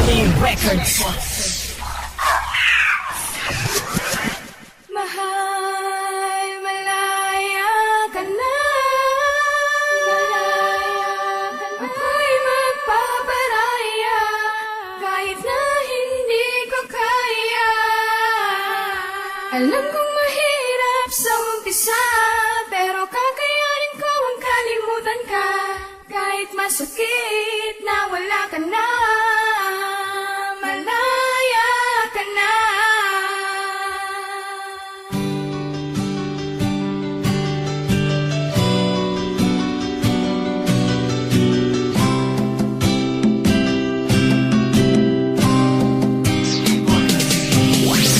King Records. Mahal, malaya ka na. Ako'y magpaparaya kahit na hindi ko kaya. Alam kong mahirap sa umpisa, pero kakayanin ko ang kalimutan ka. Kahit masakit na wala ka na, malaya ka na.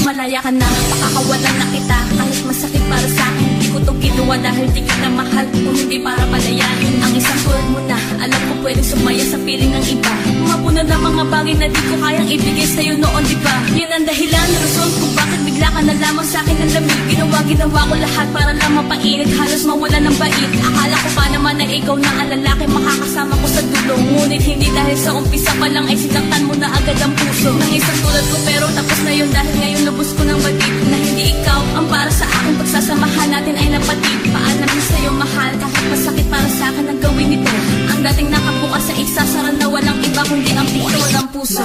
Malaya ka na, pakakawalan na kita. Kahit masakit para sa akin, di ko to ginawa dahil di kita mahal. Kung hindi para palayain ang isang tulad mo na alam ko pwedeng sumaya sa piling ng iba. Mapuna na mga bagay na di ko kayang ibigay sa'yo noon, di ba? Yan ang dahilan, rason kung bakit bigla ka na lamang sa'kin ng lamig. Ginawa ko lahat para lang mapainit, halos mawala ng bait. Akala ko pa naman na ikaw na ang lalaki makakasama ko sa dulo. Ngunit hindi, dahil sa umpisa pa lang ay sinaktan mo na agad ang puso ng isang tulad ko. Pero tapos na yun dahil ngayon lubos ko ng batid na hindi ikaw ang para sa akin. Pagsasamahan natin ay napatid. Paalamin sa'yo mahal, kahit masakit para sa akin ang gawin ito. Ang dating nakabukas sa isasara na walang iba kundi ang pinto ng puso.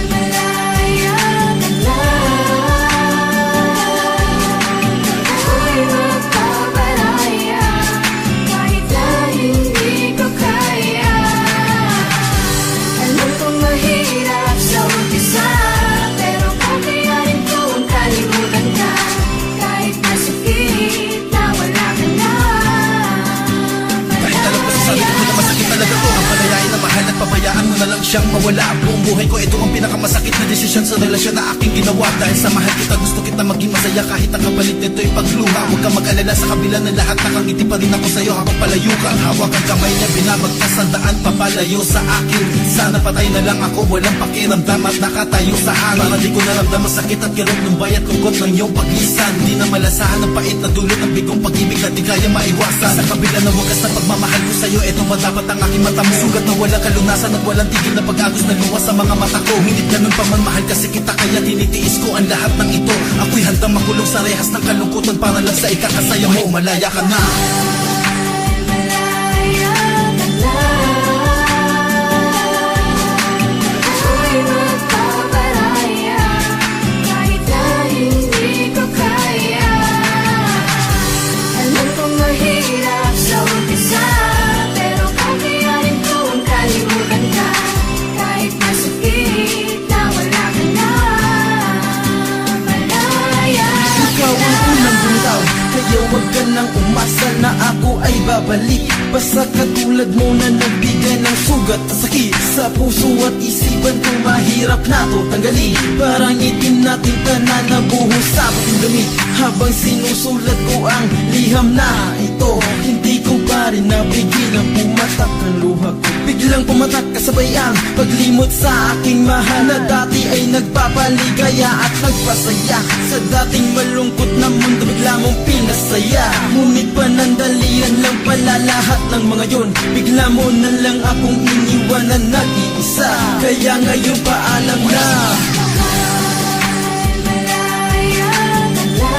Malaya ka na. Ako'y magpaparaya kahit na hindi ko kaya. Alam kong mahirap sa umpisa, pero kakayanin ko ang kalimutan ka. Kahit masakit na wala ka na, Kahit alam ko sa sarili ko na masakit talaga to, ang palayain na mahal at pabayaan mo na lang siyang mawala. Buong buhay ko ito ang pinakamasakit na desisyon sa relasyon na aking ginawa. Dahil sa mahal kita, gusto kita maging masaya kahit ang kapalit nito'y pagluha. Huwag kang mag-alala, sa kabila ng lahat nakangiti pa rin ako sa'yo habang palayo ka. Hawak ang kamay niya, binabagtas ang daan papalayo sa akin. Sana patay na lang ako, walang pakiramdam at nakatayo sa hangin. Para di ko naramdaman sakit at kirot ng bayat lungkot ng iyong pag-isan. Di na malasahan ang pait na dulot ng bigong pag-ibig na di kaya maiwasan. Sa kabila ng wagas na pagmamahal ko sa'yo, eto ba dapat ang aking mata mo? Sugat na walang kalunasan at walang tigil na pag-agos na luwas sa mga mata ko. Ngunit ganun pa man, mahal kasi kita, kaya tinitiis ko ang lahat ng ito. Ako'y handang makulong sa rehas ng kalungkutan para lang sa ikakasaya mo. Malaya ka na. malaya ka na. Ako'y magpaparaya kahit na hindi ko kaya. Alam kong mahirap sa umpisa, pero kakayanin ko ang kalimutan ka. Kahit masakit na wala ka na, malaya Ikaw ang unang bumitaw, kaya huwag ka nang umasa na ako ay babalik. Basta katulad mo na nagbigay ng sugat at sakit sa puso at isipan kong mahirap na to tanggalin. Parang itim na tinta na nabuhos sa aking damit. Habang sinusulat ko ang liham na ito, hindi ko pa rin napigilang pumatak ang luha ko. Biglang pumatak kasabay ang paglimot sa aking mahal na dati ay nagpapaligaya at nagpasaya. Sa dating malungkot na mundo bigla mong pinasaya. Ngunit panandalian lang pala lahat ng mga yun. Bigla mo na lang akong iniwan na nag-iisa. Kaya ngayon paalam na. malaya ka na.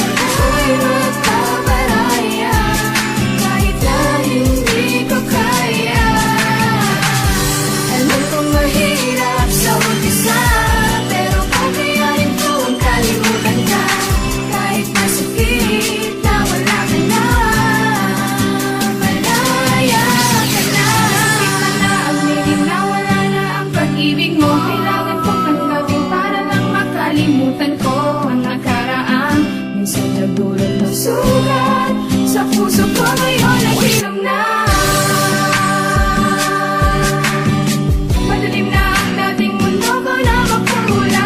Ako'y magpaparaya kahit na hindi ko kaya. Alam kong mahirap sa umpisa, pero kakayanin ko ang kalimutan ka. Kahit masakit na wala ka na, malaya ka na. Kita na ang lilim na wala na ang pag-ibig mo. Kailangan kong tanggapin para lang makalimutan ko ang nakaraan. Minsan nagdulot ng sugat sa puso ko, ngayon ay hilom na. Madilim na ang dating mundo ko na makulay.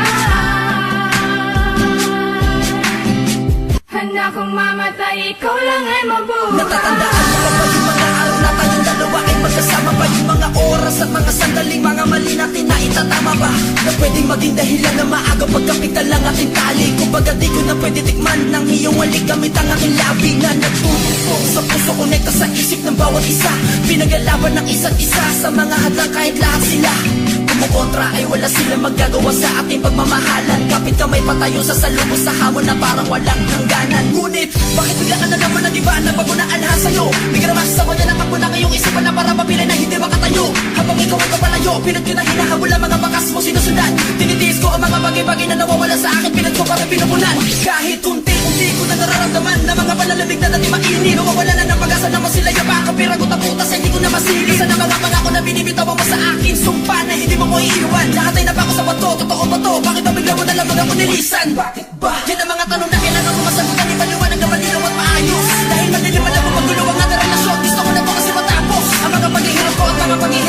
Handa kong mamatay, ikaw lang ay mabuhay. Natatandaan mo pa ba yung mga araw na tayong dalawa ay magkasama pa? Yung mga oras at mga sandaling mga mali natin na itatama ba? Na pwedeng maging dahilan na maaga pagkapital ang aking tali. Kumbaga di ko na pwede tikman ng iyong walik gamit ang aking labi na nagtutupo sa puso, konekta sa isip ng bawat isa. Pinaglalaban ng isa't isa sa mga hadlang kahit lahat sila kumukontra ay wala silang magagawa sa ating pagmamahalan. Kapit kamay patayo sa salubos sa hamon na parang walang hangganan. Ngunit bakit bigla ka na naman nag-iba na bago na alhan sa'yo? Bigla naman sa kanya nakap mo na ngayong isipan na para mapilay na hindi makatayo. Habang ikaw ay kapalayo, pinag ko na hinahabol ang mga bakas mo sinusundan. Tinitiis ko ang mga bagay-bagay na nawawala sa akin, pinag ko para pinupunan. Kahit unti-unti ko na nararamdaman na mga palalamig na dati mainit. Nawawala na ng pag-asa na masilaya pa kapiragot ang putas ay hindi ko na masilip. Isa na mga pangako na binibitawan mo sa akin, sumpa na hindi mo iiwan. Lahat ay napako sa bato, totoo ba to? Bakit ba bigla mo na lang mga nilisan? Bakit ba? Yan ang mga tanong na kailangan ko masagutan. Ipaliwanag na malinaw at maayos. Dahil madilim alam mo paggulo ang ating relasyon. Gusto ko na to kasi matapos ang mga paghihirap ko at mga paghihirap